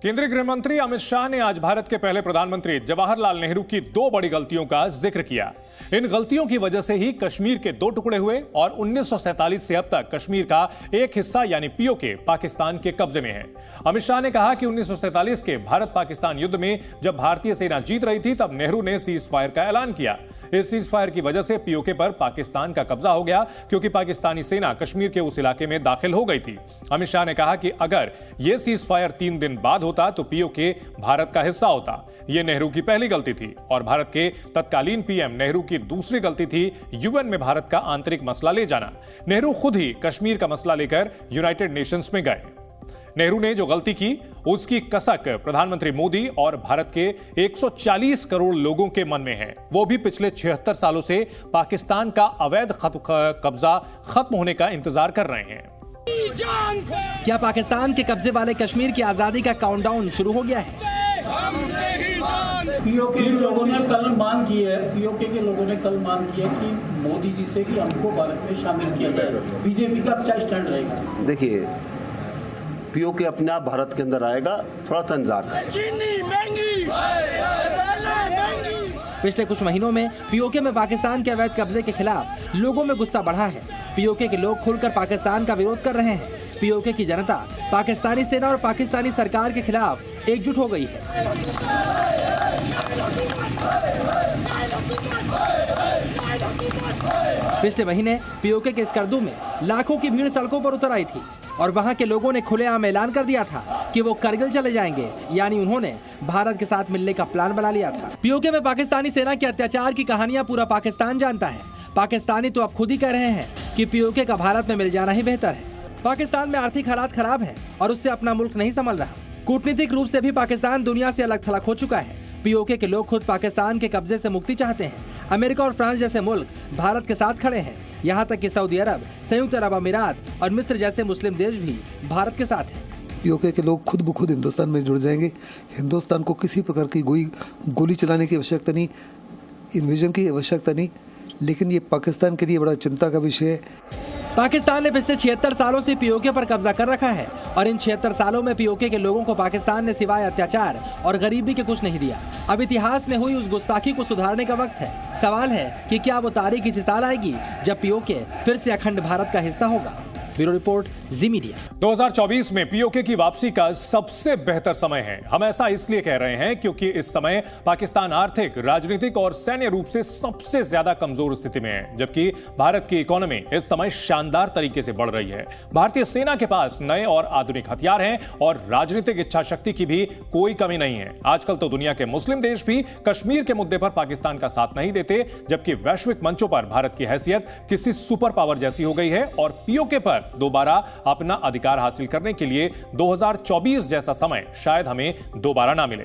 केंद्रीय गृह मंत्री अमित शाह ने आज भारत के पहले प्रधानमंत्री जवाहरलाल नेहरू की दो बड़ी गलतियों का जिक्र किया। इन गलतियों की वजह से ही कश्मीर के दो टुकड़े हुए और 1947 से अब तक कश्मीर का एक हिस्सा यानी पीओके पाकिस्तान के कब्जे में है। अमित शाह ने कहा कि 1947 के भारत पाकिस्तान युद्ध में जब भारतीय सेना जीत रही थी तब नेहरू ने सीज फायर का ऐलान किया। इस सीज फायर की वजह से पीओके पर पाकिस्तान का कब्जा हो गया क्योंकि पाकिस्तानी सेना कश्मीर के उस इलाके में दाखिल हो गई थी। अमित शाह ने कहा कि अगर यह सीज फायर 3 दिन बाद होता तो पीओके भारत का हिस्सा होता। यह नेहरू की पहली गलती थी और भारत के तत्कालीन पीएम नेहरू की दूसरी गलती थी यूएन में भारत का आंतरिक मसला ले जाना। नेहरू खुद ही कश्मीर का मसला लेकर यूनाइटेड नेशंस में गए। नेहरू ने जो गलती की उसकी कसक प्रधानमंत्री मोदी और भारत के 140 करोड़ लोगों के मन में है। वो भी पिछले 76 सालों से पाकिस्तान का अवैध कब्जा खत्म होने का इंतजार कर रहे हैं। क्या पाकिस्तान के कब्जे वाले कश्मीर की आजादी का काउंटडाउन शुरू हो गया है? पीओके के लोगों ने कल मांग की है, पीओके के लोगों ने कल मांग की है कि मोदी जी से कि हमको भारत में शामिल किया जाए। बीजेपी का क्या स्टैंड रहेगा? देखिए, पीओके अपने आप भारत के अंदर आएगा, थोड़ा सा इंतजार करें। पिछले कुछ महीनों में पीओके में पाकिस्तान के अवैध कब्जे के खिलाफ लोगों में गुस्सा बढ़ा है। पीओके के लोग खुलकर पाकिस्तान का विरोध कर रहे हैं। पीओके की जनता पाकिस्तानी सेना और पाकिस्तानी सरकार के खिलाफ एकजुट हो गई है। पिछले महीने पीओके के स्कर्दू में लाखों की भीड़ सड़कों पर उतर आई थी और वहां के लोगों ने खुलेआम ऐलान कर दिया था कि वो करगिल चले जाएंगे, यानी उन्होंने भारत के साथ मिलने का प्लान बना लिया था। पीओके में पाकिस्तानी सेना के अत्याचार की कहानियां पूरा पाकिस्तान जानता है। पाकिस्तानी तो अब खुद ही कह रहे हैं कि पीओके का भारत में मिल जाना ही बेहतर है। पाकिस्तान में आर्थिक हालात खराब है और उससे अपना मुल्क नहीं संभल रहा। कूटनीतिक रूप से भी पाकिस्तान दुनिया से अलग थलग हो चुका है। पीओके के लोग खुद पाकिस्तान के कब्जे से मुक्ति चाहते हैं। अमेरिका और फ्रांस जैसे मुल्क भारत के साथ खड़े हैं। यहाँ तक कि सऊदी अरब, संयुक्त अरब अमीरात और मिस्र जैसे मुस्लिम देश भी भारत के साथ हैं। पीओके के लोग खुद ब खुद हिंदुस्तान में जुड़ जाएंगे। हिंदुस्तान को किसी प्रकार की गोली चलाने की आवश्यकता नहीं, इन्वेजन की आवश्यकता नहीं, लेकिन ये पाकिस्तान के लिए बड़ा चिंता का विषय है। पाकिस्तान ने पिछले 76 सालों से पीओके पर कब्जा कर रखा है और इन 76 सालों में पीओके के लोगों को पाकिस्तान ने सिवाय अत्याचार और गरीबी के कुछ नहीं दिया। अब इतिहास में हुई उस गुस्ताखी को सुधारने का वक्त है। सवाल है कि क्या वो तारीख इसी साल आएगी जब पीओके फिर से अखंड भारत का हिस्सा होगा। ब्यूरो रिपोर्ट, जी मीडिया। 2024 में पीओके की वापसी का सबसे बेहतर समय है। हम ऐसा इसलिए कह रहे हैं क्योंकि इस समय पाकिस्तान आर्थिक, राजनीतिक और सैन्य रूप से सबसे ज्यादा कमजोर स्थिति में है, जबकि भारत की इकोनॉमी इस समय शानदार तरीके से बढ़ रही है। भारतीय सेना के पास नए और आधुनिक हथियार हैं और राजनीतिक इच्छा शक्ति की भी कोई कमी नहीं है। आजकल तो दुनिया के मुस्लिम देश भी कश्मीर के मुद्दे पर पाकिस्तान का साथ नहीं देते, जबकि वैश्विक मंचों पर भारत की हैसियत किसी सुपर पावर जैसी हो गई है और पीओके पर दोबारा अपना अधिकार हासिल करने के लिए 2024 जैसा समय शायद हमें दोबारा ना मिले।